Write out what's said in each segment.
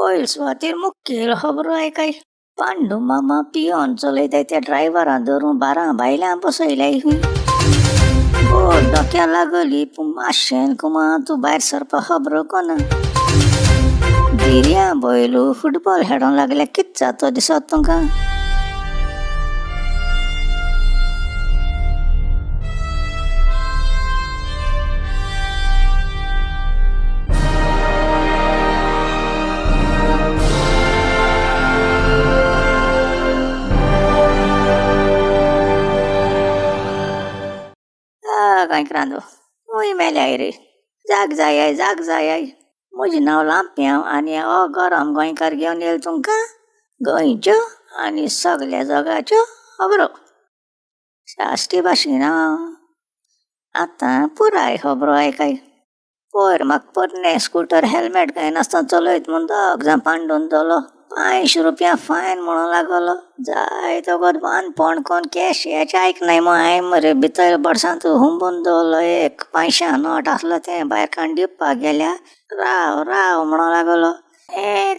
पयलीं सुवातेर मुखेल खबरो आयकाय. पांडू मामा पियोन चलयताय त्या ड्रायव्हरां धरून 12 बायलां बसयल्याय हुंय. बोट डोक्या लागली पूण मातशें कुमार तूं भायर सरपा खबरो कोना. धिऱ्या बैलू फुटबॉल खेळोंक लागल्यार कितें जातो दिसत तुमकां? कांयक रांदो हुंय मेल्याय रे. जाग जाय म्हजें नांव लांप्यां आनी हो गरम गोंयकार घेवन येयलो तुमकां गोंयच्यो आनी सगल्या जगाच्यो खबरो. साश्टी भाशेन आतां पुराय खबरो आयकाय. पयर म्हाका पोरणे स्कूटर हेल्मेट घायनासतना चलयत म्हूण दोग जाण पांडून दवरलो. 500 रुपया फायन म्हणूं लागलो. जाय तो बानपण कोण कॅश आयकनाय मो हांवें मरे भितर बडसांत हुंबून दवरलो. एक 500 नोट आसलो तें भायर काडून दिवपाक गेल्यार राव म्हणूं लागलो.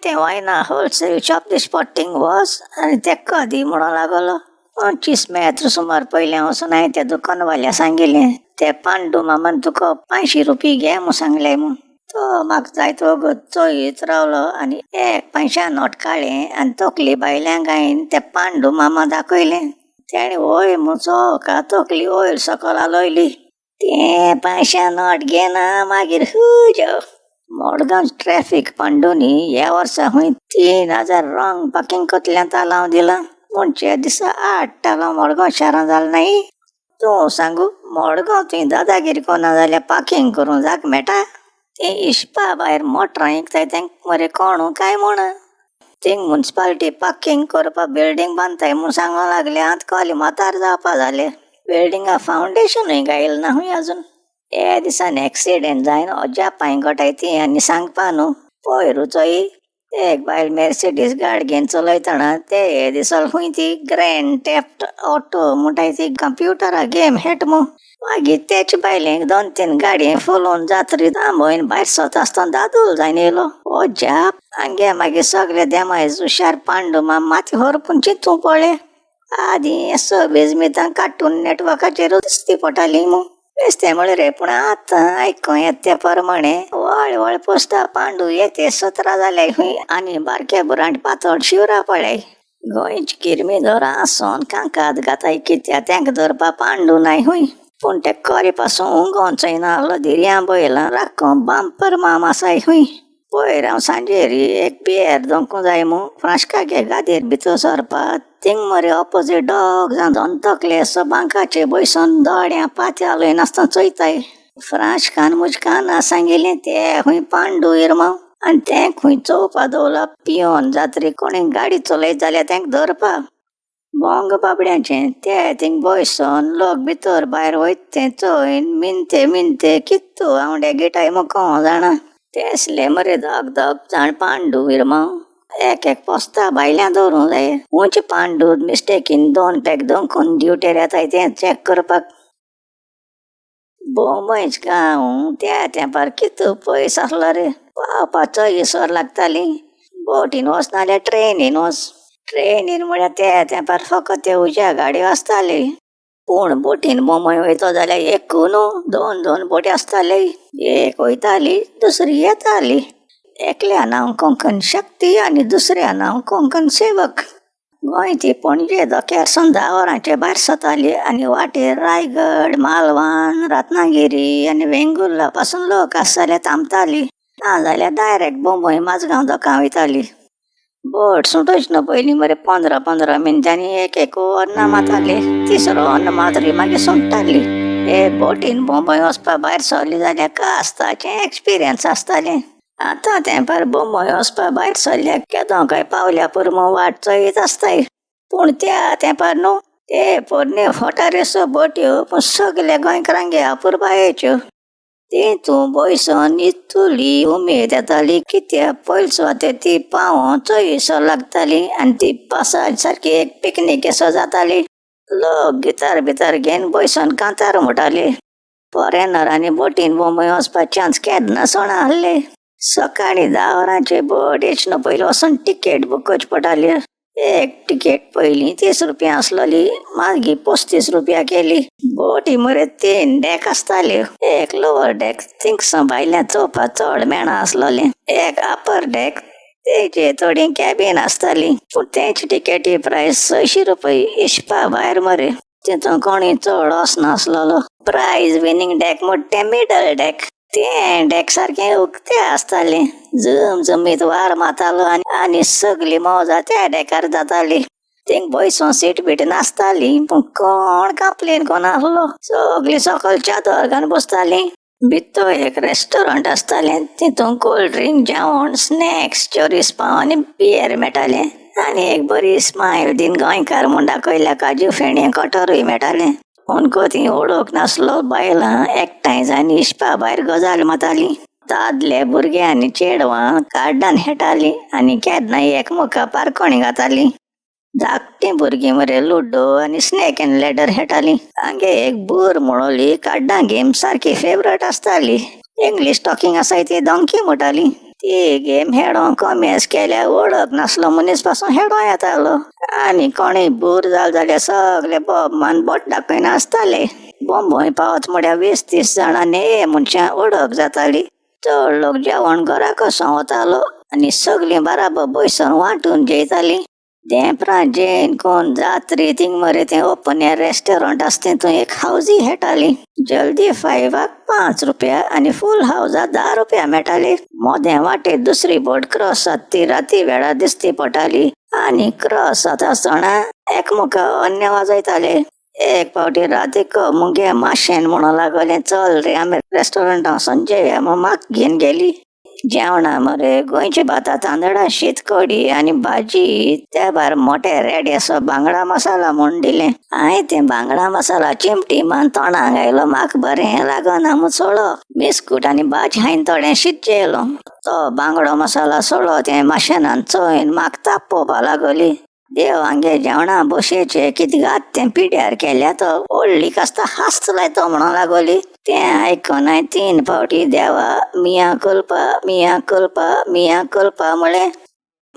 तें वायना होलसेल शॉप दी स्पॉटिंग वॉस आनी तेका दी म्हणूं लागलो. 25 मेत्र सुमार पयलें वचून हांवें त्या दुकानवाल्या सांगिल्लें ते पांडू मामान तुका 500 रुपया घे म्हूण सांगलें म्हूण. तो म्हाका जाय तो चोयत रावलो आनी एक 500 नोट काडलें आनी तकली बायल्यां घायन ते पांडू मामा दाखयलें. तेणें वय मुचोका तकली वयर सकयल आलोयली. तें 500 नोट घेना मागीर हुजो. मडगांव ट्रॅफिक पांडूनी ह्या वर्सा हुंय 3000 रॉंग पार्किंग कोतल्यांत तालांव दिलां. म्हणचे दिसा 8 तालांव मडगांव शारां जालें नाय. तूं सांगू मडगांव थंय दादागिरी कोना जाल्यार पार्किंग करूंक जाग मेळटा. ते इश्पा भायर मोटरां विकताय तेंक मरे कोणू काय म्हूण. थिंग म्युनिसिपालिटी पार्किंग करपा बिल्डींग बांदताय म्हूण सांगूंक लागले. आतां कोली मातार जावपा जालें. बिल्डिंगा फावंडेशनूय घायलें ना हुंय आजून. हे दिसान एक्सिडेंट जायन अजा पांय गोठाय ती आनी सांगपा न्हू. पयरूचोय एक बायल मेर्सिडीस गाडी घेवन चलयतना ते दिसल हुंय ती ग्रँड थेफ्ट ऑटो म्हणटाय ती कंप्युटरा गेम हेट म्हूण. मागीर तेच बायलेक 2-3 गाडये फुलोवन जात्री थांबोवन भायर सरता आसतना दादूल जायन येयलो. अजाप हांगे मागीर सगळे देमायज हुशार पांडू माती हरपून चिंतू पळय. आदीं बेजमितां कार्टून नेटवर्काचेरूच दिसती पडटाली म्हूण. बेश्टें म्हळें रे पूण आतां आयको येता त्या प्रमाणे व्हळ पोस्टा पांडू येते 17 जाल्याय हुंय आनी बारके बुरांट पातळ शिवरा पळय. गोंयची किरमी दोरां आसोन कांकात घाताय कित्या तेंक धरपा पांडू नाय हुंय. पूण ते कोरे पासून उंगोवन चयनालो धिऱ्या बैलां राखोवंक बांपर माम आसाय हुंय. पयर हांव सांजेरी एक बियर दोंकूं जाय म्हूण फ्रांशकागे गादयेर भितर सरपा थिंग मरे ऑपोजीट दोग जाण दोन तकले बांकाचेर बसून दोड्या पात्या लयन आसतना चयताय. फ्रांशकान मुजकान सांगिल्लें ते हुंय पांडू इरमाव आनी तेंक हुंय चोवपा दवरला पियोन जात्री कोणी गाडी चलयत जाल्यार तेंक धरपा. बोंग बाबड्यांचें ते थिंग बसून लोक भितर भायर वयत तें चोयन मिनते कित्तू हांवडे गिटाय मुको जाणा. तेसले मरे दोग जाण पांडू इरमाव. एक पोस्ता भायल्यां दवरूंक जाय. हुंयचे पांडू मिस्टेकीन 2 पॅक दोंकून ड्युटेर येताय तें चॅक करपाक. बोंबयच गांव त्या तेंपार कितू पयस आसलो रे. पावपाचो इसोर लागताली. बोटीन वच नाल्यार ट्रेनीन वच. ट्रेनीन म्हळ्यार त्या तेंपार फकत ते उज्या गाडयो आसताली. पूण बोटीन मुंबय वयतो जाल्यार एकू न्हू 2 बोटी आसताली. एक वयताली दुसरी येताली. एकल्या नांव कोंकण शक्ती आनी दुसऱ्या नांव कोंकण सेवक. गोंय ती पणजे दोक्यार 10 वरांचे भायर सरताली आनी वाटेर रायगड मालवान रत्नागिरी आनी वेंगुर्ला पासून लोक आस जाल्यार थांबताली. ना जाल्यार डायरेक्ट मुंबय माझगांव दोकां वयताली. बोट सुटोच पयलीं मरे 15 मिनटांनी एक अन्न माताली. तिसरो अन्न मातरी मागीर सुट्टाली. हे बोटीन मुंबय वचपा भायर सरली जाल्यार कास्ताचें एक्सपिरियन्स आसतालें. आतां तेंपार मुंबय वचपा भायर सरल्यार केदोंकाय पावल्या पुरमो वाट चयत आसताय. पूण त्या तेंपार न्हू ते पोरण्यो फोटाऱ्योसो बोट्यो पूण सगल्या गोंयकारांगे अपुरबायेच्यो. तेतूं बसून इतुली उमेद येताली कित्याक पयलीं सुवातेर ती पावों चोयसो लागताली आनी ती पासाज सारकी एक पिकनीक असो जाताली. लोक गितार बितार घेवन बसून कांतार म्हणटाले. फॉरेनरांनी बोटीन मुंबय वचपा चान्स केन्ना सोणा आहले. सकाळी 10 वरांचे बोट येचना पयलीं वचून टिकेट बूक करची पडटाली. एक टिकेट पयलीं 30 रुपया आसलोली, मागीर 35 रुपया केली. बोटी मरे 3 डॅक आसताल्यो. एक लोवर डॅक थिंगसां भायल्यान चोवपाक चड मेळना आसलोलें. एक अपर डॅक तेजे थोडी कॅबीन आसताली, पूण तेंची टिकेटी प्रायस 600 रुपया इश्पा भायर मरे. तितून कोणी चड वचनासलोलो. प्रायज विनींग डॅक म्हणटा तें मिडल डॅक. तें डॅक सारकें उक्तें आसतालें. झमझमीत वार मारतालो आनी सगळी मौजा त्या डॅकार जाताली. थिंग बसून सीट बीट नासताली, पूण कोण कंप्लेन कोनासलो. सगळीं सकयल चादर घालून बसतालीं. भितर एक रेस्टॉरंट आसतालें. तितून कोल्ड ड्रिंक, जेवण, स्नॅक्स, चोरीस पाव आनी बियर मेळटालें. आनी एक बरी स्मायल दिन गोंयकार म्हूण दाखयल्या काजू फेणी कटोरूय मेळटालें. अमको ती ओळख नासलो. बायलां एकठांय जावन इश्पा भायर गजाल मारतालीं. दादले भुरगे आनी चेडवां कार्डान खेळटालीं आनी केन्नाय एकमुखार पारकोणी घातालीं. धाकटीं भुरगीं मरे लुडो आनी स्नेक एंड लॅडर खेळटालीं. हांगे एक बूर म्हणली कार्डां गेम सारकी फेवरेट आसताली. इंग्लीश टॉकिंग आसाय ती डॉंकी म्हणटाली. ती गेम खेळोंक कॉमेस केल्यार वळख नासलो मनीस पासून खेळों येतालो. आनी कोणीय बूर जाल जाल्यार सगळे बोब मान बोट दाखयन आसताले. बोंबोय पावत म्हळ्यार 20-30 जाणांनी मनशां वळख जाताली. चड लोक जेवण घरा कसो वतालो आनी सगळीं बराबर बसून वांटून जेयतालीं. देंपरां जेन कोण जात्री थिंग मरे तें ओपन एअर रेस्टॉरंट आसा तितून एक हावजी खेळटाली. जल्दी 5 5 रुपया आनी फूल हावजाक 10 रुपया मेळटाली. मोदें वाटेर दुसरी बोट क्रॉस जाता ती राती वेळार दिसती पडटाली आनी क्रॉस जाता आसतना एकमुखार अन्य वाजयताले. एक फावटी रातीक मुगे माशेन म्हणून लागलें, चल रे आमी रेस्टॉरंटां वचून जेवया म्हूण म्हाका घेवन गेली. जेवणा मरे गोंयची भातां तांदळां, शीत कडी आनी भाजी. त्या भायर मोठे रेडे असो बांगडा मसाला म्हूण दिलें. हांवें तें बांगडा मसाला चिमटी मान तोंडाक घायलो. म्हाका बरें लागना म्हूण सोडलो. बिस्कूट आनी भाजी हांवें थोडें शीत जेयलो. तो बांगडो मसाला सोडलो तें माशेनान चोयन म्हाका तापोवपा लागली. देव हांगे जेवणा बशेचे कितें घात तें पिड्यार केल्या तो व्हडली कास्ता हांसतलाय तो म्हणूं लागली. तें आयकून हांवें 3 फावटी देवा मिया कुल्पा मिया कुल्पा मिया कुल्पा म्हळें.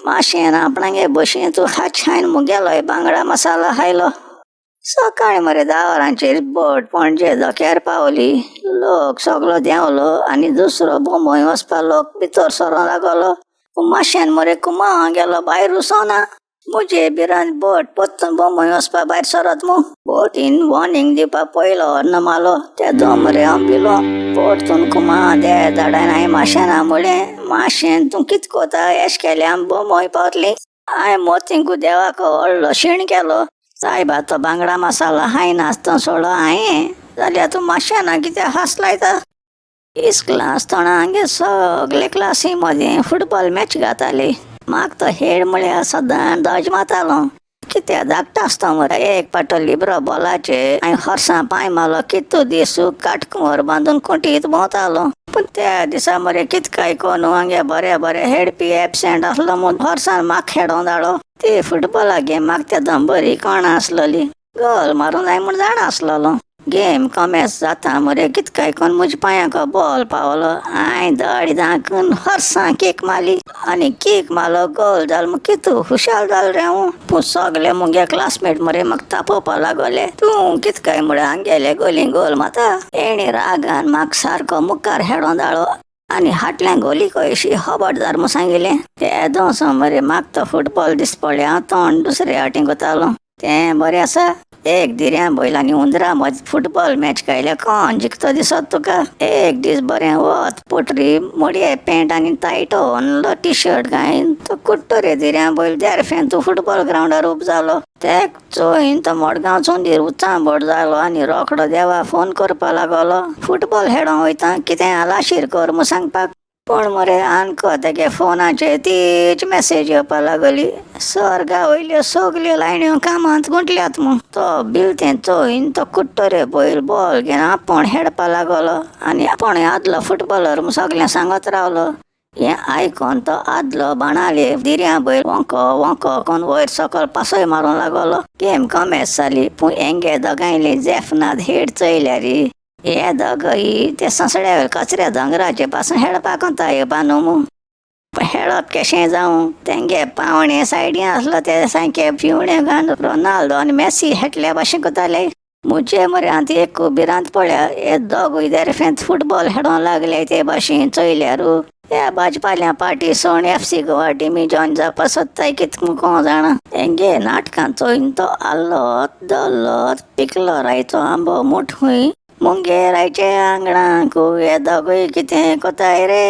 माशेन आपणागे बशेन तूं हायन मुगेलोय बांगडा मसाला खायलो. सकाळी मरे 10 वरांचेर बोट पणजे दोक्यार पावली. लोक सगळो देंवलो आनी दुसरो बोंबोय वचपा लोक भितर सरों लागलो. पूण माशेन मरे कुमां गेलो भायर उसोना. मुजे बिरान बोट पोत्तून बोंबोय वचपा भायर सरत मू. बोटीन वॉर्निंग दिवपा पयलो अन्न मालो. तेदो मरे आंबिलो. बोटतून कुमां दे धाडायन हांवें माशेना म्हळें. माशेन तूं कितें कोता एश केलें आमी बोंबोय पावतलीं. हांवें मोतींकू देवाक व्हडलो शीण केलो. सायबा तो बांगडा मसाला हांवें नासतना सोडलो हांवें, जाल्यार तूं माशेना कित्याक हांस लायता. इस्कुलां आसतना हांगे सगळे क्लासी मदें फुटबॉल मॅच घाताली. म्हाका तो हेड म्हळ्यार सदां दज मारतालो. कित्याक धाकटो आसता मरे. एक पाटो लिब्रो बॉलाचे हांवें हॉर्सां पांय मारलो. कितू दिसू काटकुंवर बांदून कुंटीत भोंवतालो. पूण त्या दिसा मरे कितें काय कोनू हांगे बरें हेडपी एबसेंट आसलो म्हूण हॉर्सान म्हाका खेळोंक धाडलो. ती फुटबॉला गेमाक तेदो बरी कोणा आसलोली. गोल मारूंक जाय म्हूण जाणा आसलोलो. गेम कॉमेस जाता मरे कितें काय कोन म्हज्या पांयाक बॉल पावलो. हांवें दडी धांकून हॉर्सां केक मारली आनी केक मारलो. गोल जालो म्हूण कितू हुशाल जालो रे हांव. पूण सगळे मुगे क्लासमेट मरे म्हाका तापोवपा लागले. तूं कितें काय म्हळ्यार हांगेले गोली गोल मारता. तेणी रागान म्हाका सारको मुखार हेडों धाडलो आनी हाटल्यान गोली कशी हबट जाल म्हूण सांगिल्लें. ते दोसो मरे म्हाका तो फुटबॉल दिस पडले. हांव तोंड दुसरे वाटेन कोतालो. तें बरें आसा. एक दिऱ्यां बैलांनी उंदरां मदीं फुटबॉल मॅच खेळ्ळ्या कोण जिखतो दिसत तुका. एक दीस बरें वत पोटरी मोडये पॅन्ट आनी टायट व्हडलो टी शर्ट घायन तो कुट्टो रे दिऱ्यां बैल देरफेन तूं फुटबॉल ग्रावंडार उब जालो. तेक चोयन तो मडगांव चोंदीर उचांबड जालो आनी रोखडो देवा फोन करपा लागलो. फुटबॉल खेळोंक वयता कितें आलाशीर कर म्हूण सांगपाक. पूण मरे आनको तेगे फोनाचेर तीच मॅसेज येवपा लागली. सर्गा वयल्यो सगल्यो लायण्यो कामांत गुंतल्यात म्हूण. तो बिलतें चोयन तो कुट्टो रे बैल बॉल घेवन आपूण हेडपा लागलो आनी आपूण आदलो फुटबॉलर म्हूण सगळें सांगत रावलो. हें आयकोन तो आदलो बाणाले दिऱ्यां बैल वोंको कोन वयर सकयल पासय मारूंक लागलो. गेम कॉमेस जाली. पूण हेंगे दोगांयली जेफनाद हेड चयल्या रे. हे दोगूय ते ससड्या कचऱ्या दोंगराचे पासून हेळपाक कोंता येवपा न्हू मू हेळप केशें जावं तेंगे पावणे सायडीन आसलो ते सारके पिवणे घान रोनाल्डो आनी मॅसी हेटल्या भाशेन कोताले मुजे मरे एक बिरांत पळया हे दोगूय देरफेंत फुटबॉल हेडों लागले ते भाशेन चोयल्यारू ह्या भाजपाल्या पार्टी सोण FC गोवा टिमी जॉयन जावपा सोदताय कितको कोण जाणा हेंगे नाटकां चोयन तो आल्लोत दोल्लोत पिकलो रायचो आंबो मुठूय मुंगे रायचे आंगणाक हे दोगूय कितें कोताय रे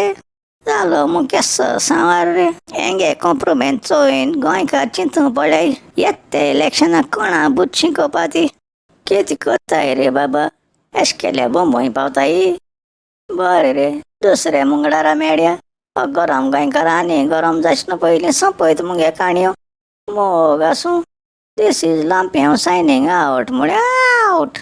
जालो मग केसो सांवार रे हेंगे कॉम्प्रोमेंट चोयन गोंयकार चिंतू पळय येते इलेक्शनाक कोणा बूथ शिंकोवपा ती कितें कोत्ताय रे बाबा एश केल्या बोंबोय पावताय बरें रे दुसऱ्या मुंगडारा मेळया गरम गोंयकार आनी गरम जाचना पयलीं सोंपयत मुगे काणयो मोग आसूं दीस इज लांप्या सायनींग आवट म्हळ्यार आवट.